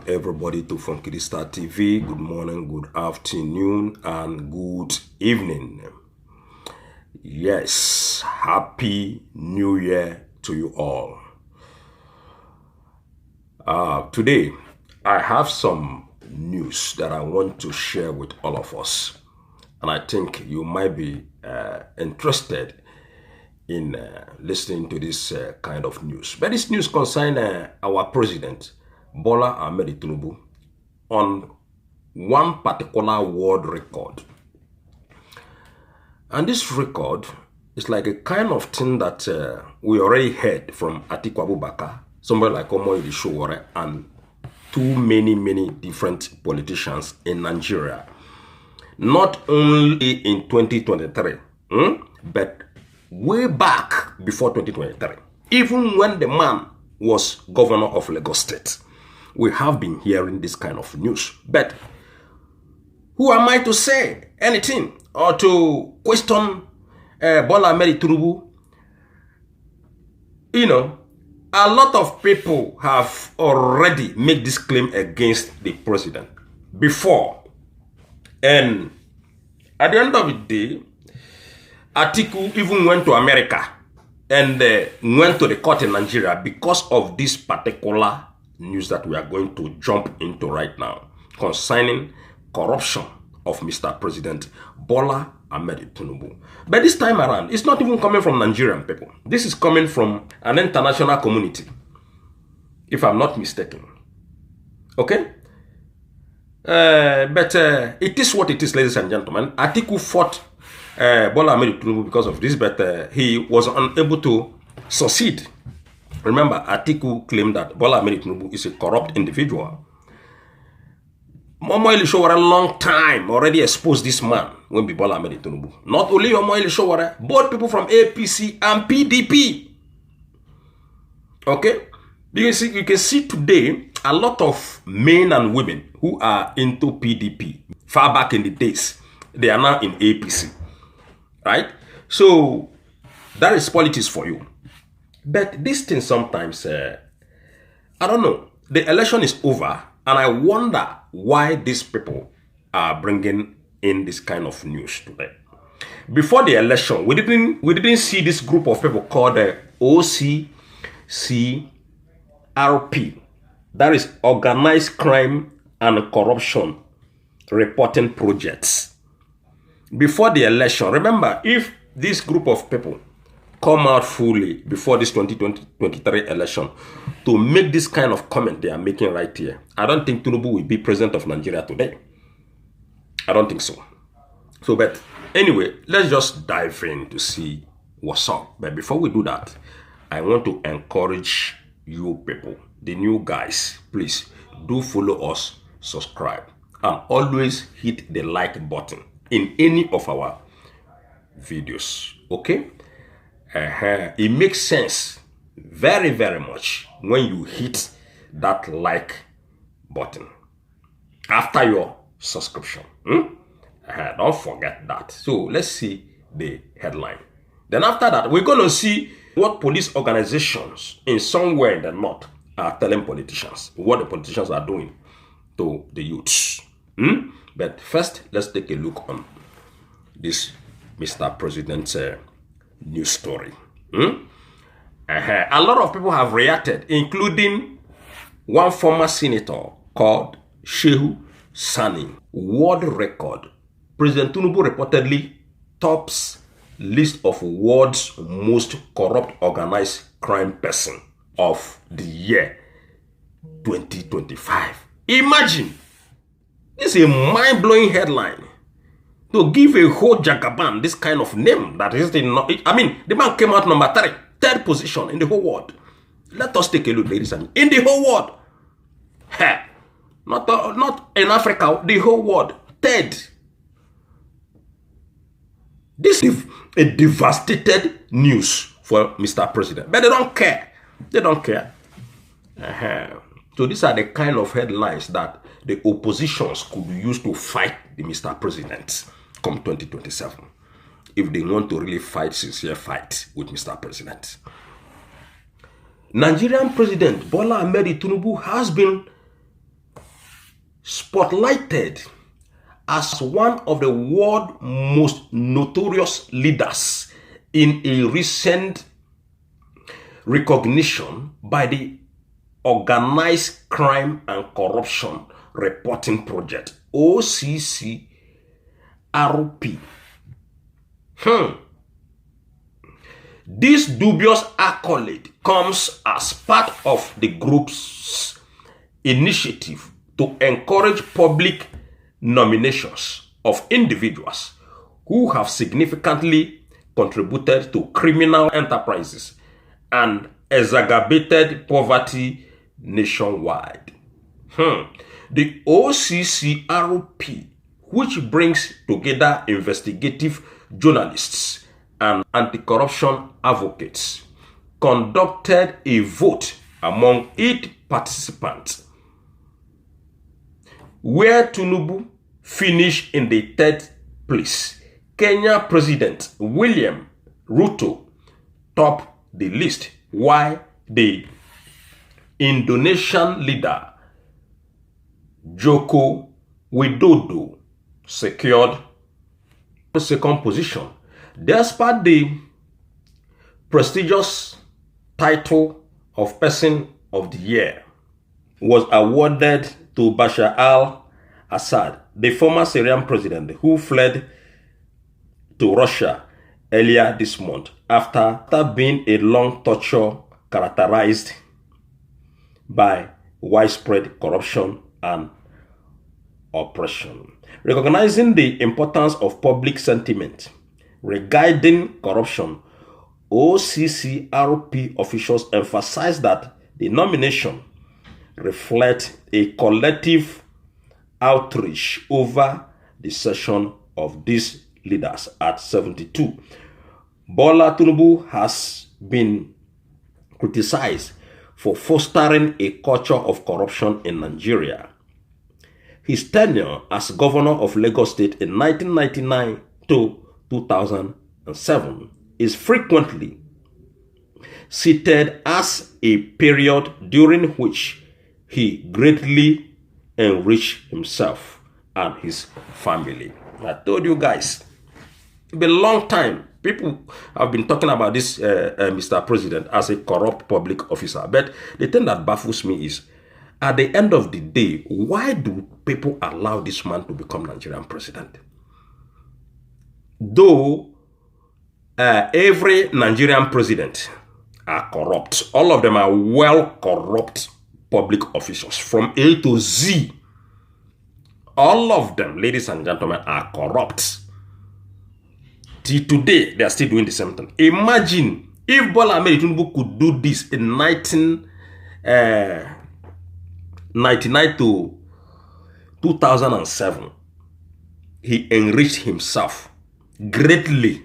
everybody to Funky Star TV. Good morning, good afternoon, and good evening. Yes, Happy New Year to you all. Today, I have some news that I want to share with all of us. And I think you might be interested in listening to this kind of news. But this news concerns our president, Bola Ahmed Tinubu, on one particular world record. And this record is like a kind of thing that we already heard from Atiku Abubakar, somebody like Omoyele Sowore, and too many different politicians in Nigeria. Not only in 2023, but way back before 2023. Even when the man was governor of Lagos State, we have been hearing this kind of news. But who am I to say anything or to question Bola Ahmed Tinubu? You know, a lot of people have already made this claim against the president before. And at the end of the day, Atiku even went to America and went to the court in Nigeria because of this particular news that we are going to jump into right now concerning corruption of Mr. President Bola Ahmed Tinubu. But this time around, it's not even coming from Nigerian people. This is coming from an international community, if I'm not mistaken. Okay? But it is what it is, ladies and gentlemen. Atiku fought Bola Ahmed Tinubu because of this, but he was unable to succeed. Remember, Atiku claimed that Bola Ahmed Tinubu is a corrupt individual. Omoyele Sowore a long time already exposed this man when be Bola Ahmed Tinubu. Not only Omoyele Sowore, both people from APC and PDP. Okay? You can see today a lot of men and women who are into PDP far back in the days. They are now in APC. Right? So, that is politics for you. But this thing sometimes, I don't know. The election is over, and I wonder why these people are bringing in this kind of news today. Before the election, we didn't see this group of people called the OCCRP. That is Organized Crime and Corruption Reporting Projects. Before the election, remember, if this group of people come out fully before this 2023 election to make this kind of comment they are making right here, I don't think Tinubu will be president of Nigeria today. I don't think so. But anyway, let's just dive in to see what's up. But before we do that, I want to encourage you people, the new guys, please do follow us, subscribe, and always hit the like button in any of our videos. Okay? It makes sense very much when you hit that like button after your subscription. Don't forget that. So let's see the headline. Then after that, we're going to see what police organizations in somewhere in the north are telling politicians, what the politicians are doing to the youths. But first, let's take a look on this Mr. President's news story. A lot of people have reacted, including one former senator called Shehu Sani. World record. President Tinubu reportedly tops list of world's most corrupt organized crime person of the year 2025. Imagine. This is a mind-blowing headline. To give a whole Jagaban this kind of name that is the man came out number third position in the whole world. Let us take a look, ladies and gentlemen. In the whole world. Not in Africa, the whole world. Third. This is a devastated news for Mr. President. But they don't care. They don't care. So these are the kind of headlines that the oppositions could use to fight the Mr. President come 2027, if they want to really fight sincere fight with Mr. President. Nigerian President Bola Ahmed Tinubu has been spotlighted as one of the world's most notorious leaders in a recent recognition by the Organized Crime and Corruption Reporting Project, OCCRP. This dubious accolade comes as part of the group's initiative to encourage public nominations of individuals who have significantly contributed to criminal enterprises and exacerbated poverty nationwide. The OCCRP, which brings together investigative journalists and anti-corruption advocates, conducted a vote among its participants, where Tinubu finished in the third place. Kenya President William Ruto topped the list, while the Indonesian leader Joko Widodo secured the second position, despite the prestigious title of Person of the Year was awarded to Bashar al-Assad, the former Syrian president who fled to Russia earlier this month after being a long torture characterized by widespread corruption and oppression. Recognizing the importance of public sentiment regarding corruption, OCCRP officials emphasized that the nomination reflects a collective outrage over the session of these leaders at 72. Bola Tinubu has been criticized for fostering a culture of corruption in Nigeria. His tenure as governor of Lagos State in 1999 to 2007 is frequently cited as a period during which he greatly enriched himself and his family. I told you guys, it's been a long time. People have been talking about this Mr. President as a corrupt public officer. But the thing that baffles me is, at the end of the day, why do people allow this man to become Nigerian president? Though every Nigerian president are corrupt. All of them are well corrupt public officials from A to Z. All of them, ladies and gentlemen, are corrupt. Till today, they are still doing the same thing. Imagine if Bola Tinubu could do this in 1999 to 2007. He enriched himself greatly.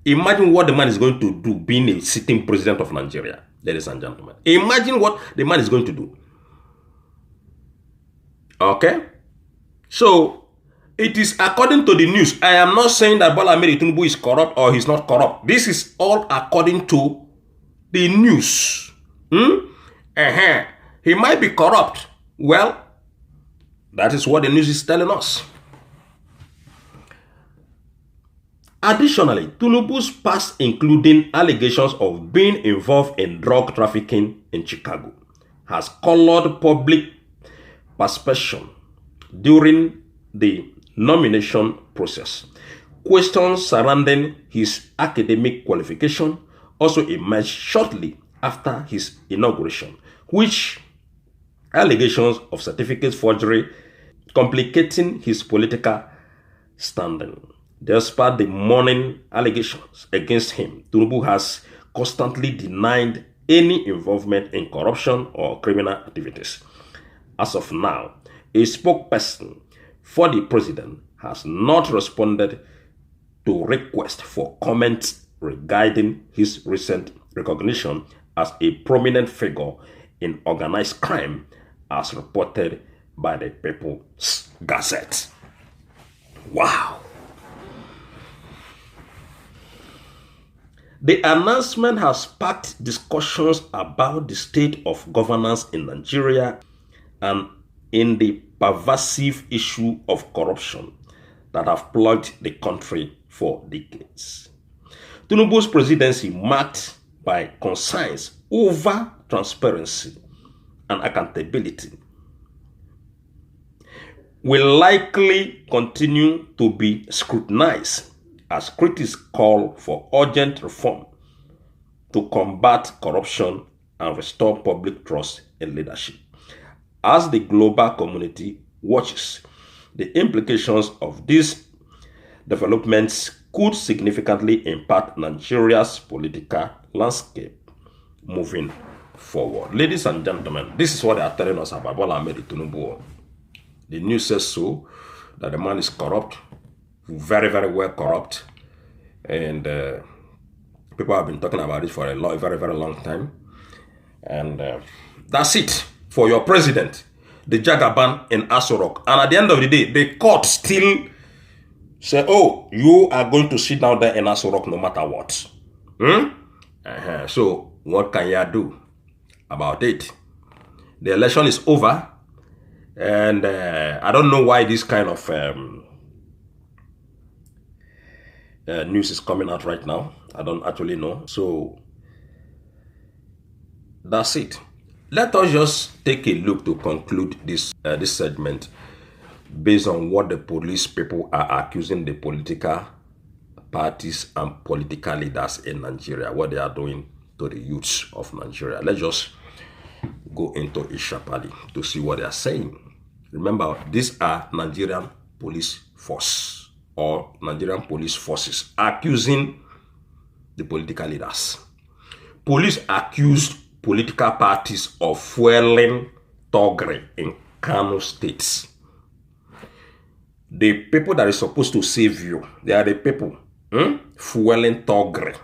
Imagine what the man is going to do being a sitting president of Nigeria, ladies and gentlemen. Imagine what the man is going to do. Okay? So, it is according to the news. I am not saying that Bola Tinubu is corrupt or he's not corrupt. This is all according to the news. He might be corrupt. Well, that is what the news is telling us. Additionally, Tinubu's past, including allegations of being involved in drug trafficking in Chicago, has colored public perception during the nomination process. Questions surrounding his academic qualification also emerged shortly after his inauguration, which allegations of certificate forgery complicating his political standing. Despite the morning allegations against him, Tinubu has constantly denied any involvement in corruption or criminal activities. As of now, a spokesperson for the president has not responded to requests for comments regarding his recent recognition as a prominent figure in organized crime, as reported by the People's Gazette. Wow. The announcement has sparked discussions about the state of governance in Nigeria and in the pervasive issue of corruption that have plagued the country for decades. Tinubu's presidency, marked by concerns over transparency and accountability, will likely continue to be scrutinized as critics call for urgent reform to combat corruption and restore public trust in leadership. As the global community watches, the implications of these developments could significantly impact Nigeria's political landscape moving forward. Ladies and gentlemen, this is what they are telling us about Bola Ahmed Tinubu. The news says so, that the man is corrupt, very, very well corrupt, and people have been talking about it for a very, very long time. And that's it for your president, the Jagaban in Aso Rock. And at the end of the day, the court still say, oh, you are going to sit down there in Aso Rock no matter what. So what can you do about it? The election is over. And I don't know why this kind of news is coming out right now. I don't actually know. So that's it. Let us just take a look to conclude this this segment based on what the police people are accusing the political parties and political leaders in Nigeria, what they are doing to the youths of Nigeria. Let's just go into it sharply to see what they are saying. Remember, these are Nigerian police force or Nigerian police forces accusing the political leaders. Police accused political parties of fueling thuggery in Kano State. The people that are supposed to save you, they are the people fueling thuggery.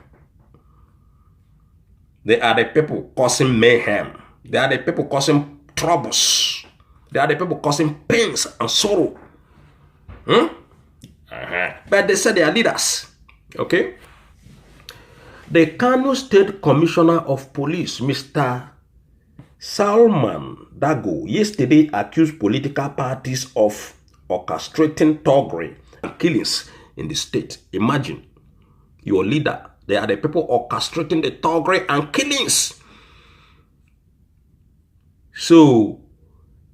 They are the people causing mayhem. They are the people causing troubles. They are the people causing pains and sorrow. But they say they are leaders. Okay? The Kano State Commissioner of Police, Mr. Salman Dago, yesterday accused political parties of orchestrating thuggery and killings in the state. Imagine, your leader, they are the people orchestrating the thuggery and killings. So,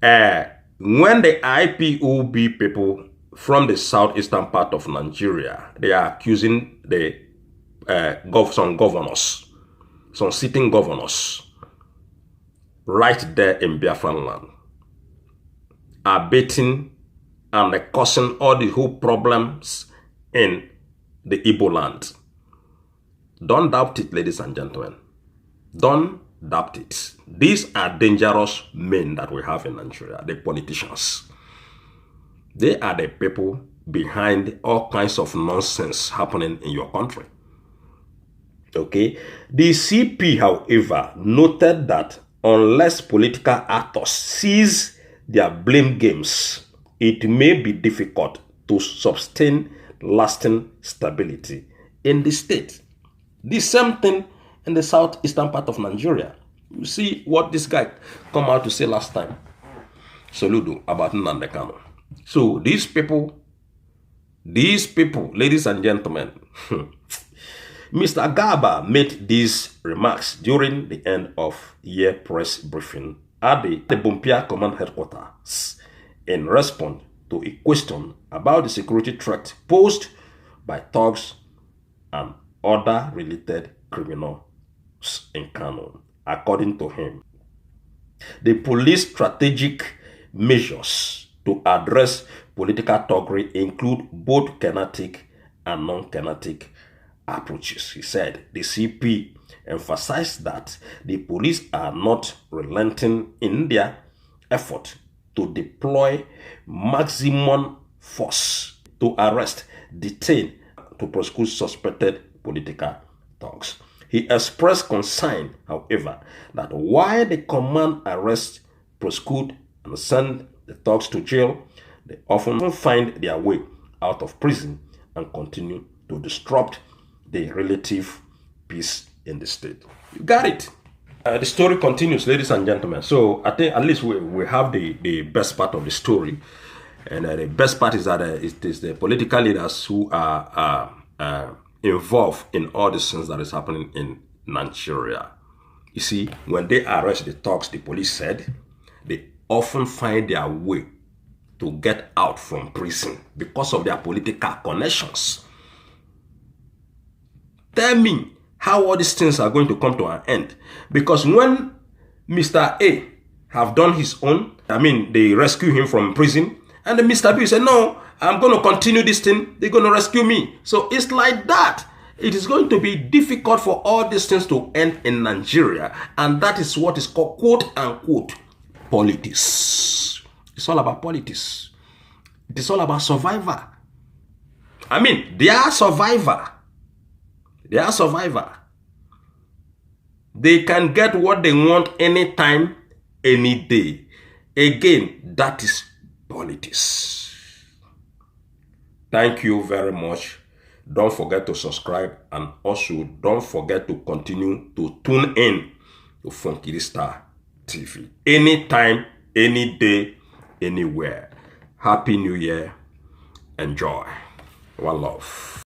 when the IPOB people from the southeastern part of Nigeria, they are accusing the some governors, some sitting governors, right there in Biafran land, are baiting and causing all the whole problems in the Igbo land. Don't doubt it, ladies and gentlemen. Don't doubt it. These are dangerous men that we have in Nigeria, the politicians. They are the people behind all kinds of nonsense happening in your country. Okay? The CP, however, noted that unless political actors cease their blame games, it may be difficult to sustain lasting stability in the state. The same thing in the southeastern part of Nigeria. You see what this guy come out to say last time, Soludo, about Nnamdi Kanu. So these people, ladies and gentlemen, Mr. Garba made these remarks during the end of year press briefing at the Bumpia Command Headquarters in response to a question about the security threat posed by thugs and other related criminals in Kano. According to him, the police strategic measures to address political thuggery include both kinetic and non-kinetic approaches. He said the CP emphasized that the police are not relenting in their effort to deploy maximum force to arrest, detain, to prosecute suspected political thugs. He expressed concern, however, that while the command arrests, prosecute, and send the thugs to jail, they often find their way out of prison and continue to disrupt the relative peace in the state. You got it. The story continues, ladies and gentlemen. So I think at least we have the best part of the story. And the best part is that it is the political leaders who are involved in all the things that is happening in Nigeria. You see, when they arrest the thugs, the police said, they often find their way to get out from prison because of their political connections. Tell me how all these things are going to come to an end. Because when Mr. A have done his own, they rescue him from prison, and then Mr. B said, no, I'm going to continue this thing. They're going to rescue me. So it's like that. It is going to be difficult for all these things to end in Nigeria. And that is what is called, quote unquote, politics. It's all about politics. It is all about survivor. They are survivor. They are survivor. They can get what they want anytime, any day. Again, that is politics. Thank you very much. Don't forget to subscribe, and also don't forget to continue to tune in to Funky Star TV. Anytime, any day, anywhere. Happy New Year. Enjoy. One love.